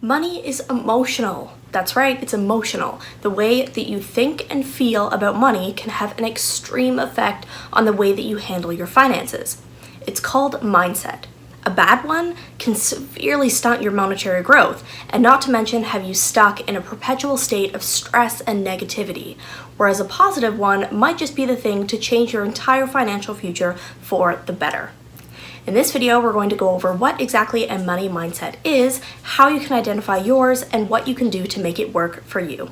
Money is emotional. That's right, it's emotional. The way that you think and feel about money can have an extreme effect on the way that you handle your finances. It's called mindset. A bad one can severely stunt your monetary growth, and not to mention have you stuck in a perpetual state of stress and negativity, whereas a positive one might just be the thing to change your entire financial future for the better. In this video, we're going to go over what exactly a money mindset is, how you can identify yours, and what you can do to make it work for you.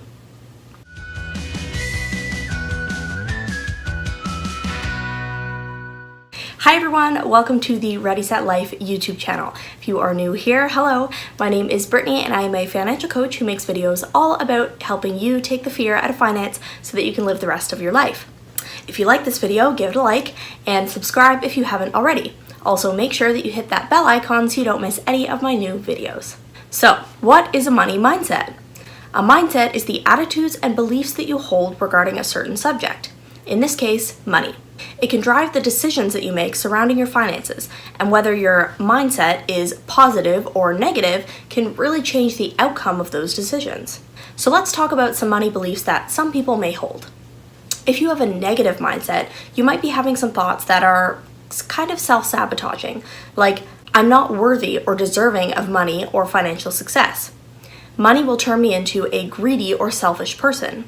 Hi everyone, welcome to the Ready Set Life YouTube channel. If you are new here, hello, my name is Brittany and I am a financial coach who makes videos all about helping you take the fear out of finance so that you can live the rest of your life. If you like this video, give it a like and subscribe if you haven't already. Also, make sure that you hit that bell icon so you don't miss any of my new videos. So, what is a money mindset? A mindset is the attitudes and beliefs that you hold regarding a certain subject. In this case, money. It can drive the decisions that you make surrounding your finances, and whether your mindset is positive or negative can really change the outcome of those decisions. So let's talk about some money beliefs that some people may hold. If you have a negative mindset, you might be having some thoughts that are kind of self-sabotaging, like I'm not worthy or deserving of money or financial success. Money will turn me into a greedy or selfish person.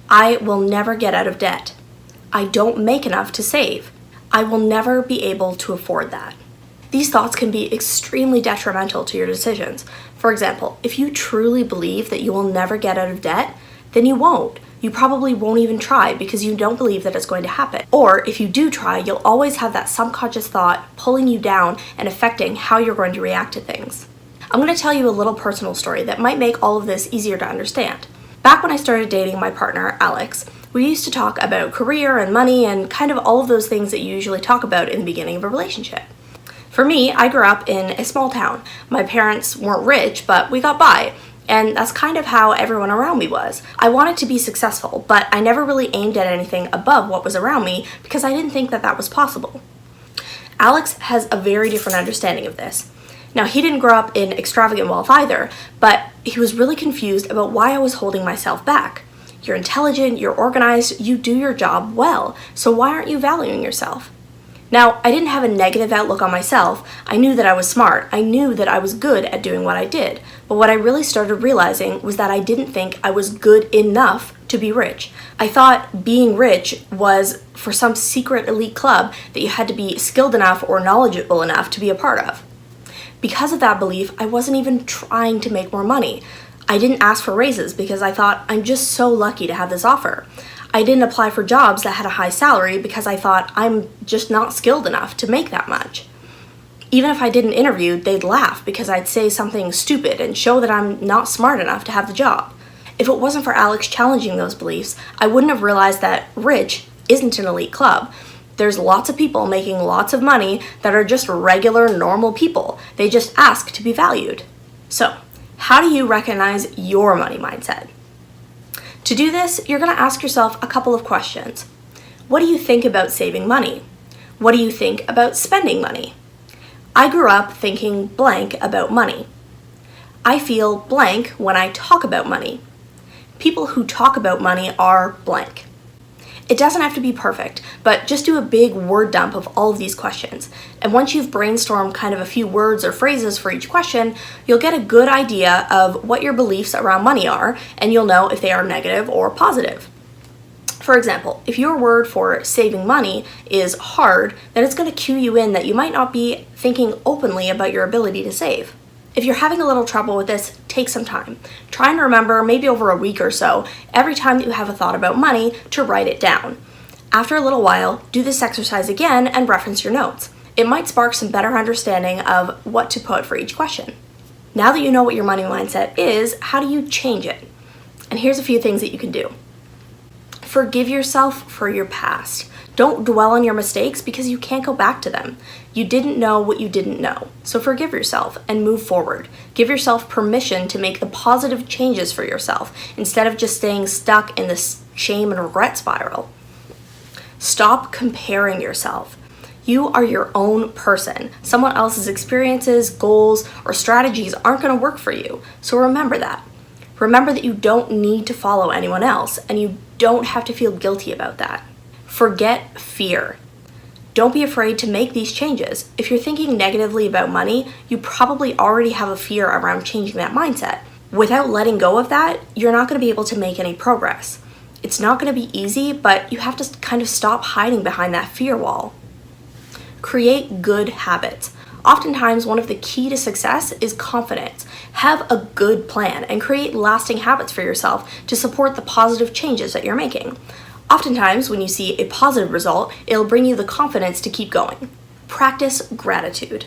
I will never get out of debt. I don't make enough to save. I will never be able to afford that. These thoughts can be extremely detrimental to your decisions. For example, if you truly believe that you will never get out of debt, then you won't. You probably won't even try because you don't believe that it's going to happen. Or if you do try, you'll always have that subconscious thought pulling you down and affecting how you're going to react to things. I'm going to tell you a little personal story that might make all of this easier to understand. Back when I started dating my partner, Alex, we used to talk about career and money and kind of all of those things that you usually talk about in the beginning of a relationship. For me, I grew up in a small town. My parents weren't rich, but we got by. And that's kind of how everyone around me was. I wanted to be successful, but I never really aimed at anything above what was around me because I didn't think that that was possible. Alex has a very different understanding of this. Now, he didn't grow up in extravagant wealth either, but he was really confused about why I was holding myself back. You're intelligent, you're organized, you do your job well, so why aren't you valuing yourself? Now, I didn't have a negative outlook on myself. I knew that I was smart. I knew that I was good at doing what I did. But what I really started realizing was that I didn't think I was good enough to be rich. I thought being rich was for some secret elite club that you had to be skilled enough or knowledgeable enough to be a part of. Because of that belief, I wasn't even trying to make more money. I didn't ask for raises because I thought I'm just so lucky to have this offer. I didn't apply for jobs that had a high salary because I thought I'm just not skilled enough to make that much. Even if I didn't interview, they'd laugh because I'd say something stupid and show that I'm not smart enough to have the job. If it wasn't for Alex challenging those beliefs, I wouldn't have realized that rich isn't an elite club. There's lots of people making lots of money that are just regular, normal people. They just ask to be valued. So, how do you recognize your money mindset? To do this, you're going to ask yourself a couple of questions. What do you think about saving money? What do you think about spending money? I grew up thinking blank about money. I feel blank when I talk about money. People who talk about money are blank. It doesn't have to be perfect, but just do a big word dump of all of these questions. And once you've brainstormed kind of a few words or phrases for each question, you'll get a good idea of what your beliefs around money are, and you'll know if they are negative or positive. For example, if your word for saving money is hard, then it's going to cue you in that you might not be thinking openly about your ability to save. If you're having a little trouble with this, take some time. Try and remember, maybe over a week or so, every time that you have a thought about money, to write it down. After a little while, do this exercise again and reference your notes. It might spark some better understanding of what to put for each question. Now that you know what your money mindset is, how do you change it? And here's a few things that you can do. Forgive yourself for your past. Don't dwell on your mistakes because you can't go back to them. You didn't know what you didn't know. So forgive yourself and move forward. Give yourself permission to make the positive changes for yourself instead of just staying stuck in this shame and regret spiral. Stop comparing yourself. You are your own person. Someone else's experiences, goals, or strategies aren't going to work for you. So remember that. Remember that you don't need to follow anyone else, and you don't have to feel guilty about that. Forget fear. Don't be afraid to make these changes. If you're thinking negatively about money, you probably already have a fear around changing that mindset. Without letting go of that, you're not going to be able to make any progress. It's not going to be easy, but you have to kind of stop hiding behind that fear wall. Create good habits. Oftentimes, one of the key to success is confidence. Have a good plan and create lasting habits for yourself to support the positive changes that you're making. Oftentimes, when you see a positive result, it'll bring you the confidence to keep going. Practice gratitude.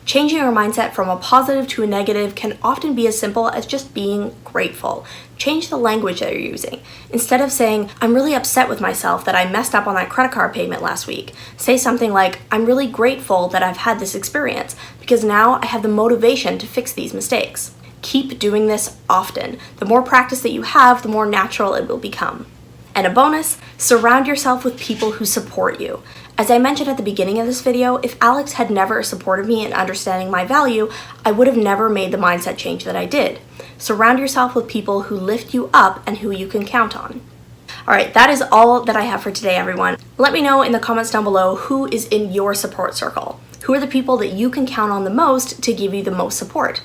Changing your mindset from a positive to a negative can often be as simple as just being grateful. Change the language that you're using. Instead of saying, I'm really upset with myself that I messed up on that credit card payment last week, say something like, I'm really grateful that I've had this experience because now I have the motivation to fix these mistakes. Keep doing this often. The more practice that you have, the more natural it will become. And a bonus, surround yourself with people who support you. As I mentioned at the beginning of this video, if Alex had never supported me in understanding my value, I would have never made the mindset change that I did. Surround yourself with people who lift you up and who you can count on. Alright, that is all that I have for today, everyone. Let me know in the comments down below who is in your support circle. Who are the people that you can count on the most to give you the most support?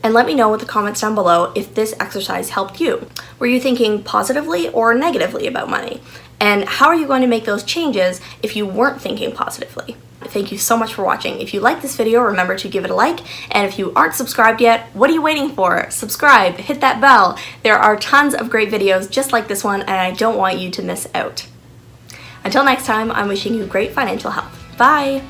And let me know in the comments down below if this exercise helped you. Were you thinking positively or negatively about money? And how are you going to make those changes if you weren't thinking positively? Thank you so much for watching. If you like this video, remember to give it a like. And if you aren't subscribed yet, what are you waiting for? Subscribe, hit that bell. There are tons of great videos just like this one, and I don't want you to miss out. Until next time, I'm wishing you great financial health. Bye!